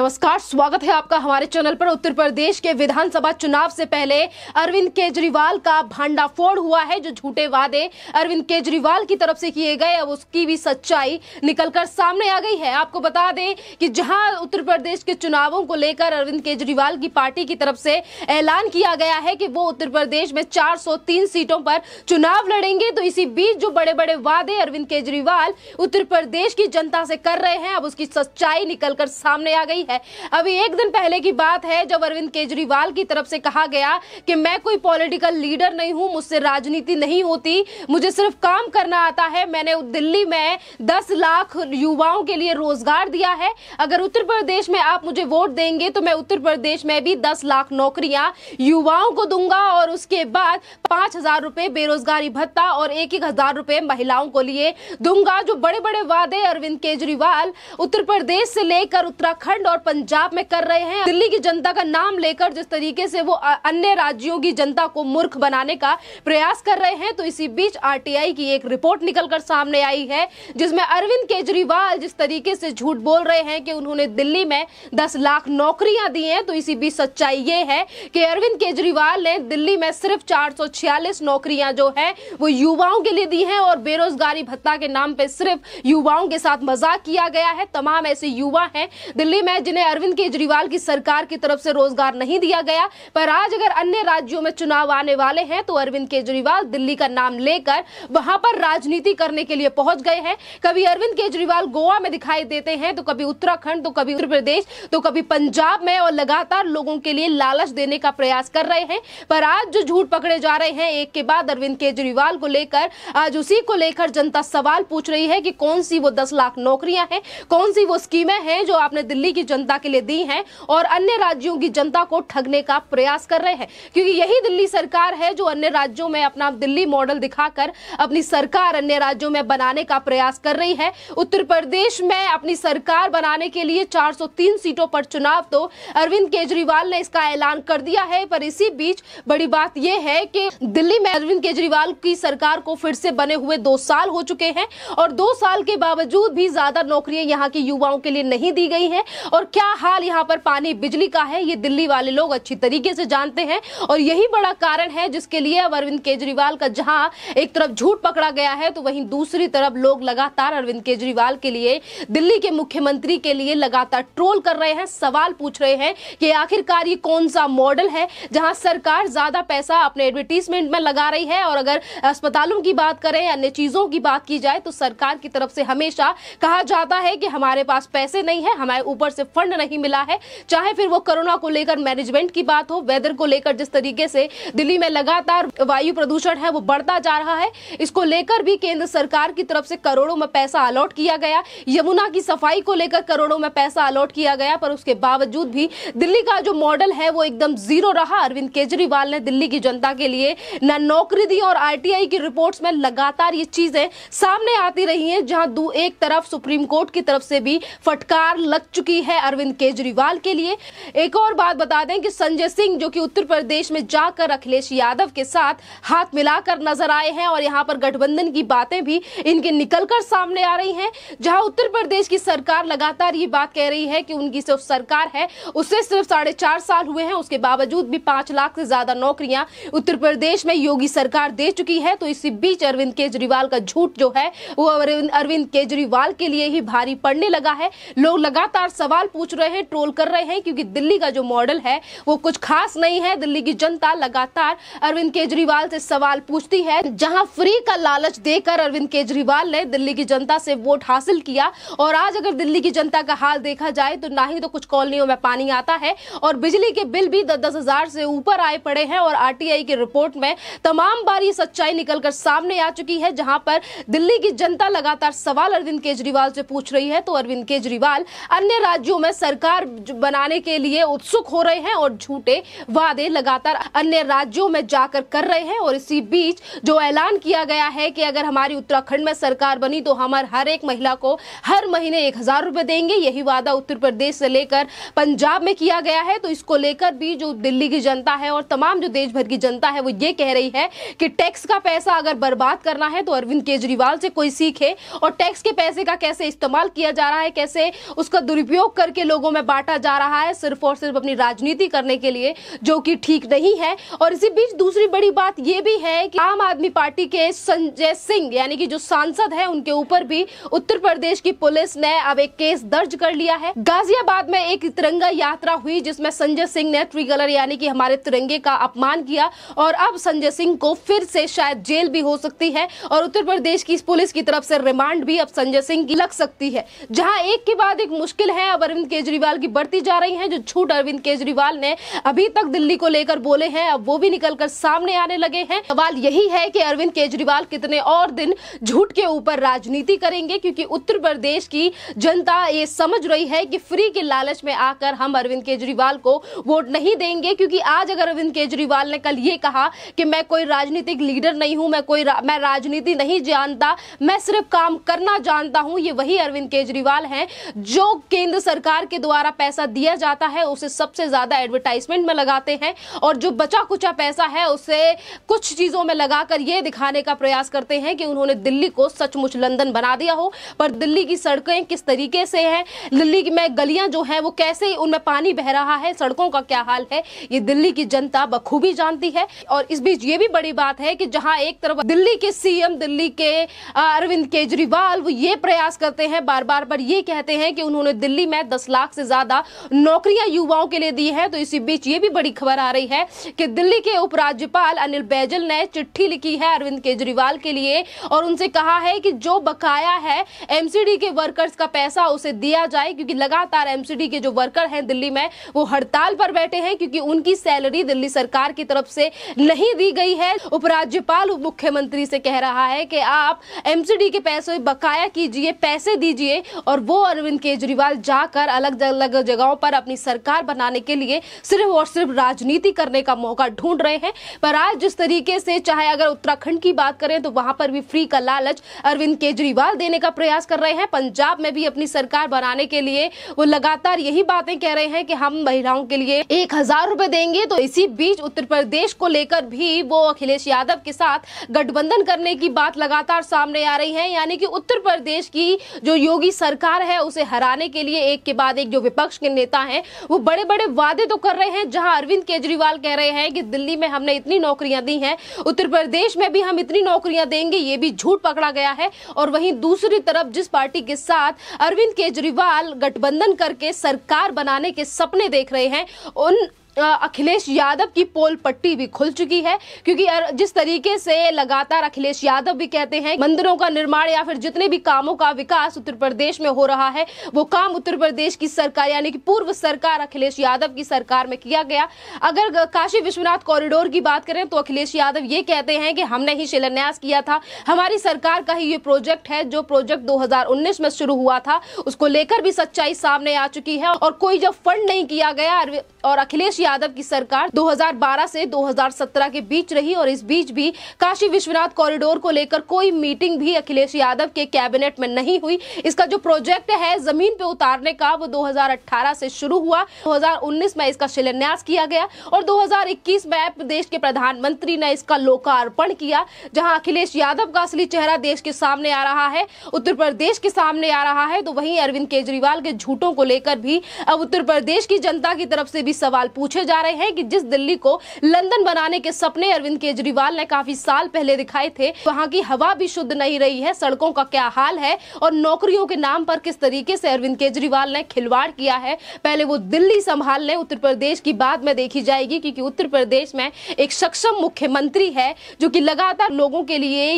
नमस्कार, स्वागत है आपका हमारे चैनल पर। उत्तर प्रदेश के विधानसभा चुनाव से पहले अरविंद केजरीवाल का भांडाफोड़ हुआ है। जो झूठे वादे अरविंद केजरीवाल की तरफ से किए गए, अब उसकी भी सच्चाई निकलकर सामने आ गई है। आपको बता दें कि जहां उत्तर प्रदेश के चुनावों को लेकर अरविंद केजरीवाल की पार्टी की तरफ से ऐलान किया गया है कि वो उत्तर प्रदेश में 403 सीटों पर चुनाव लड़ेंगे, तो इसी बीच जो बड़े बड़े वादे अरविंद केजरीवाल उत्तर प्रदेश की जनता से कर रहे हैं, अब उसकी सच्चाई निकलकर सामने आ गई है। अभी एक दिन पहले की बात है जब अरविंद केजरीवाल की तरफ से कहा गया कि मैं कोई पॉलिटिकल लीडर नहीं हूं, मुझसे राजनीति नहीं होती, मुझे सिर्फ काम करना आता है। मैंने दिल्ली में 10 लाख युवाओं के लिए रोजगार दिया है। अगर उत्तर प्रदेश में आप मुझे वोट देंगे तो मैं उत्तर प्रदेश में भी 10 लाख नौकरियां युवाओं को दूंगा और उसके बाद 5,000 रुपए बेरोजगारी भत्ता और 1,000 रुपए महिलाओं को लिए दूंगा। जो बड़े बड़े वादे अरविंद केजरीवाल उत्तर प्रदेश से लेकर उत्तराखंड और पंजाब में कर रहे हैं, दिल्ली की जनता का नाम लेकर जिस तरीके से वो अन्य राज्यों की जनता को मूर्ख बनाने का प्रयास कर रहे हैं, तो इसी बीच आरटीआई की एक रिपोर्ट निकलकर सामने आई है जिसमें अरविंद केजरीवाल जिस तरीके से झूठ बोल रहे हैं कि उन्होंने दिल्ली में 10 लाख नौकरियां दी हैं, तो इसी बीच सच्चाई ये है कि अरविंद केजरीवाल ने दिल्ली में सिर्फ 446 नौकरियां जो है वो युवाओं के लिए दी हैं और बेरोजगारी भत्ता के नाम पे सिर्फ युवाओं के साथ मजाक किया गया है। तमाम ऐसे युवा हैं दिल्ली में जिन्हें अरविंद केजरीवाल की सरकार की तरफ से रोजगार नहीं दिया गया, पर आज अगर अन्य राज्यों में चुनाव आने वाले हैं तो अरविंद केजरीवाल दिल्ली का नाम लेकर वहां पर राजनीति करने के लिए पहुंच गए हैं। कभी अरविंद केजरीवाल गोवा में दिखाई देते हैं, तो कभी उत्तराखंड, तो कभी उत्तर प्रदेश, तो कभी पंजाब में, और लगातार लोगों के लिए लालच देने का प्रयास कर रहे हैं। पर आज जो झूठ पकड़े जा रहे हैं एक के बाद अरविंद केजरीवाल को लेकर, आज उसी को लेकर जनता सवाल पूछ रही है कि कौन सी वो 10 लाख नौकरियां हैं, कौन सी वो स्कीमें हैं जो आपने दिल्ली की जनता के लिए दी हैं और अन्य राज्यों की जनता को ठगने का प्रयास कर रहे हैं। क्योंकि यही दिल्ली सरकार है जो अन्य राज्यों में अपना दिल्ली मॉडल दिखाकर अपनी सरकार अन्य राज्यों में बनाने का प्रयास कर रही है। उत्तर प्रदेश में अपनी सरकार बनाने के लिए 403 सीटों पर चुनाव तो अरविंद केजरीवाल ने इसका ऐलान कर दिया है, पर इसी बीच बड़ी बात यह है कि दिल्ली में अरविंद केजरीवाल की सरकार को फिर से बने हुए 2 साल हो चुके हैं और 2 साल के बावजूद भी ज्यादा नौकरियां यहाँ के युवाओं के लिए नहीं दी गई हैं। और क्या हाल यहाँ पर पानी बिजली का है, ये दिल्ली वाले लोग अच्छी तरीके से जानते हैं और यही बड़ा कारण है जिसके लिए अब अरविंद केजरीवाल का जहां एक तरफ झूठ पकड़ा गया है, तो वहीं दूसरी तरफ लोग लगातार अरविंद केजरीवाल के लिए, दिल्ली के मुख्यमंत्री के लिए लगातार ट्रोल कर रहे हैं, सवाल पूछ रहे हैं कि आखिरकार ये कौन सा मॉडल है जहां सरकार ज्यादा पैसा अपने एडवर्टीजमेंट में लगा रही है। और अगर अस्पतालों की बात करें, अन्य चीजों की बात की जाए, तो सरकार की तरफ से हमेशा कहा जाता है कि हमारे पास पैसे नहीं है, हमारे ऊपर से फंड नहीं मिला है। चाहे फिर वो कोरोना को लेकर मैनेजमेंट की बात हो, वेदर को लेकर जिस तरीके से दिल्ली में लगातार वायु प्रदूषण है वो बढ़ता जा रहा है, इसको लेकर भी केंद्र सरकार की तरफ से करोड़ों में पैसा अलॉट किया गया। यमुना की सफाई को लेकर करोड़ों में पैसा अलॉट किया गया, पर उसके बावजूद भी दिल्ली का जो मॉडल है वो एकदम जीरो रहा। अरविंद केजरीवाल ने दिल्ली की जनता के लिए न नौकरी दी और आरटीआई की रिपोर्ट्स में लगातार ये चीजें सामने आती रही हैं, जहां एक तरफ सुप्रीम कोर्ट की तरफ से भी फटकार लग चुकी है अरविंद केजरीवाल के लिए। एक और बात बता दें कि संजय सिंह जो कि उत्तर प्रदेश में जाकर अखिलेश यादव के साथ हाथ मिलाकर नजर आए हैं और यहां पर गठबंधन की बातें भी इनके निकलकर सामने आ रही हैं, जहां उत्तर प्रदेश की सरकार लगातार ये बात कह रही है कि उनकी सिर्फ सरकार है, उससे सिर्फ 4.5 साल हुए हैं, उसके बावजूद भी 5 लाख से ज्यादा नौकरियां उत्तर प्रदेश में योगी सरकार दे चुकी है। तो इसी बीच अरविंद केजरीवाल का झूठ जो है वो अरविंद केजरीवाल के लिए ही भारी पड़ने लगा है। लोग लगातार सवाल पूछ रहे हैं, ट्रोल कर रहे हैं, क्योंकि दिल्ली का जो मॉडल है वो कुछ खास नहीं है। दिल्ली की जनता लगातार अरविंद केजरीवाल से सवाल पूछती है, जहां फ्री का लालच देकर अरविंद केजरीवाल ने दिल्ली की जनता से वोट हासिल किया। और आज अगर दिल्ली की जनता का हाल देखा जाए तो ना ही तो कुछ कॉलोनियों में पानी आता है और बिजली के बिल भी 10-10 हजार से ऊपर आए पड़े हैं। और आरटीआई की रिपोर्ट में तमाम बार ये सच्चाई निकलकर सामने आ चुकी है, जहां पर दिल्ली की जनता लगातार सवाल अरविंद केजरीवाल से पूछ रही है। तो अरविंद केजरीवाल अन्य राज्यों में सरकार बनाने के लिए उत्सुक हो रहे हैं और झूठे वादे लगातार अन्य राज्यों में जाकर कर रहे हैं। और इसी बीच जो ऐलान किया गया है कि अगर हमारी उत्तराखंड में सरकार बनी तो हम हर एक महिला को हर महीने 1,000 रुपए देंगे, यही वादा उत्तर प्रदेश से लेकर पंजाब में किया गया है। तो इसको लेकर भी जो दिल्ली की जनता है और तमाम जो देश भर की जनता है वो ये कह रही है कि टैक्स का पैसा अगर बर्बाद करना है तो अरविंद केजरीवाल से कोई सीखे और टैक्स के पैसे का कैसे इस्तेमाल किया जा रहा है, कैसे उसका दुरुपयोग कर के लोगों में बांटा जा रहा है सिर्फ और सिर्फ अपनी राजनीति करने के लिए, जो कि ठीक नहीं है। और इसी बीच दूसरी बड़ी बात यह भी है कि आम आदमी पार्टी के संजय सिंह यानी कि जो सांसद है, उनके ऊपर भी उत्तर प्रदेश की पुलिस ने अब एक केस दर्ज कर लिया है। गाजियाबाद में एक तिरंगा यात्रा हुई जिसमें संजय सिंह ने ट्रिकलर यानी कि हमारे तिरंगे का अपमान किया, और अब संजय सिंह को फिर से शायद जेल भी हो सकती है और उत्तर प्रदेश की पुलिस की तरफ से रिमांड भी अब संजय सिंह की लग सकती है। जहां एक के बाद एक मुश्किल है अब अरविंद केजरीवाल की बढ़ती जा रही है। जो झूठ अरविंद केजरीवाल ने अभी तक दिल्ली को लेकर बोले हैं, अब वो भी निकलकर सामने आने लगे हैं। सवाल यही है कि अरविंद केजरीवाल कितने और दिन झूठ के ऊपर राजनीति करेंगे, क्योंकि उत्तर प्रदेश की जनता ये समझ रही है कि फ्री के लालच में आकर हम अरविंद केजरीवाल को वोट नहीं देंगे। क्योंकि आज अगर अरविंद केजरीवाल ने कल ये कहा कि मैं कोई राजनीतिक लीडर नहीं हूं, मैं राजनीति नहीं जानता, मैं सिर्फ काम करना जानता हूं, ये वही अरविंद केजरीवाल हैं जो केंद्र सरकार के द्वारा पैसा दिया जाता है उसे सबसे ज्यादा एडवर्टाइजमेंट में लगाते हैं, और जो बचा कुचा पैसा है उसे कुछ चीजों में लगाकर यह दिखाने का प्रयास करते हैं कि उन्होंने दिल्ली को सचमुच लंदन बना दिया हो। पर दिल्ली की सड़कें किस तरीके से हैं, दिल्ली में गलियां जो हैं वो कैसे उनमें पानी बह रहा है, सड़कों का क्या हाल है, ये दिल्ली की जनता बखूबी जानती है। और इस बीच ये भी बड़ी बात है कि जहां एक तरफ दिल्ली के सीएम, दिल्ली के अरविंद केजरीवाल वो ये प्रयास करते हैं, बार बार पर ये कहते हैं कि उन्होंने दिल्ली में 10 लाख से ज्यादा नौकरियां युवाओं के लिए दी है। तो इसी बीच ये भी बड़ी खबर आ रही है कि दिल्ली के उपराज्यपाल अनिल बैजल ने चिट्ठी लिखी है अरविंद केजरीवाल के लिए और उनसे कहा है कि जो बकाया है एमसीडी के वर्कर्स का पैसा उसे दिया जाए, क्योंकि लगातार एमसीडी के जो वर्कर हैं दिल्ली में वो हड़ताल पर बैठे हैं क्योंकि उनकी सैलरी दिल्ली सरकार की तरफ से नहीं दी गई है। उपराज्यपाल मुख्यमंत्री से कह रहा है कि आप एमसीडी के पैसे बकाया कीजिए, पैसे दीजिए, और वो अरविंद केजरीवाल जाकर अलग अलग जगहों पर अपनी सरकार बनाने के लिए सिर्फ और सिर्फ राजनीति करने का मौका ढूंढ रहे हैं। पर आज जिस तरीके से, चाहे अगर उत्तराखंड की बात करें तो वहां पर भी फ्री का लालच अरविंद केजरीवाल देने का प्रयास कर रहे हैं। पंजाब में भी अपनी सरकार बनाने के लिए वो लगातार यही बातें कह रहे हैं कि हम महिलाओं के लिए 1000 रुपए देंगे। तो इसी बीच उत्तर प्रदेश को लेकर भी वो अखिलेश यादव के साथ गठबंधन करने की बात लगातार सामने आ रही है, यानी कि उत्तर प्रदेश की जो योगी सरकार है उसे हराने के लिए एक के बाद एक जो विपक्ष के नेता हैं वो बड़े बड़े वादे तो कर रहे हैं। जहां अरविंद केजरीवाल कह रहे हैं कि दिल्ली में हमने इतनी नौकरियां दी हैं, उत्तर प्रदेश में भी हम इतनी नौकरियां देंगे, ये भी झूठ पकड़ा गया है। और वहीं दूसरी तरफ जिस पार्टी के साथ अरविंद केजरीवाल गठबंधन करके सरकार बनाने के सपने देख रहे हैं, उन अखिलेश यादव की पोल पट्टी भी खुल चुकी है। क्योंकि जिस तरीके से लगातार अखिलेश यादव भी कहते हैं मंदिरों का निर्माण या फिर जितने भी कामों का विकास उत्तर प्रदेश में हो रहा है वो काम उत्तर प्रदेश की सरकार यानी कि पूर्व सरकार अखिलेश यादव की सरकार में किया गया। अगर काशी विश्वनाथ कॉरिडोर की बात करें तो अखिलेश यादव ये कहते हैं कि हमने ही शिलान्यास किया था, हमारी सरकार का ही ये प्रोजेक्ट है। जो प्रोजेक्ट 2019 में शुरू हुआ था उसको लेकर भी सच्चाई सामने आ चुकी है और कोई जब फंड नहीं किया गया। और अखिलेश यादव की सरकार 2012 से 2017 के बीच रही और इस बीच भी काशी विश्वनाथ कॉरिडोर को लेकर कोई मीटिंग भी अखिलेश यादव के कैबिनेट में नहीं हुई। इसका जो प्रोजेक्ट है जमीन पे उतारने का वो 2018 से शुरू हुआ, 2019 में इसका शिलान्यास किया गया और 2021 में प्रदेश के प्रधानमंत्री ने इसका लोकार्पण किया। जहां अखिलेश यादव का असली चेहरा देश के सामने आ रहा है, उत्तर प्रदेश के सामने आ रहा है, तो वहीं अरविंद केजरीवाल के झूठों को लेकर भी अब उत्तर प्रदेश की जनता की तरफ से भी सवाल पूछे जा रहे हैं कि जिस दिल्ली को लंदन बनाने के सपने अरविंद केजरीवाल ने काफी साल पहले दिखाए थे, वहां की हवा भी शुद्ध नहीं रही है, सड़कों का क्या हाल है और नौकरियों के नाम पर किस तरीके से अरविंद केजरीवाल ने खिलवाड़ किया है। पहले वो दिल्ली संभाल लें, उत्तर प्रदेश की बाद में देखी जाएगी, क्योंकि उत्तर प्रदेश में एक सक्षम मुख्यमंत्री है जो कि लगातार लोगों के लिए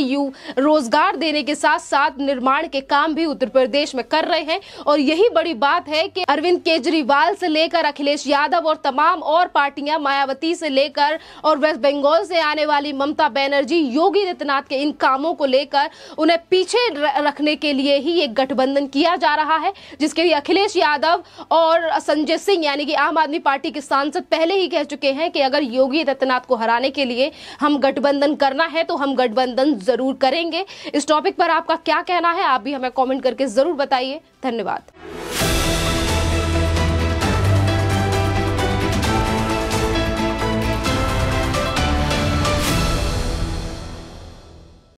रोजगार देने के साथ साथ निर्माण के काम भी उत्तर प्रदेश में कर रहे हैं। और यही बड़ी बात है कि अरविंद केजरीवाल से लेकर अखिलेश यादव और तमाम और पार्टियां, मायावती से लेकर और वेस्ट बंगाल से आने वाली ममता बनर्जी, योगी आदित्यनाथ के इन कामों को लेकर उन्हें पीछे रखने के लिए ही एक गठबंधन किया जा रहा है, जिसके लिए अखिलेश यादव और संजय सिंह यानी कि आम आदमी पार्टी के सांसद पहले ही कह चुके हैं कि अगर योगी आदित्यनाथ को हराने के लिए हम गठबंधन करना है तो हम गठबंधन जरूर करेंगे। इस टॉपिक पर आपका क्या कहना है, आप भी हमें कमेंट करके जरूर बताइए। धन्यवाद।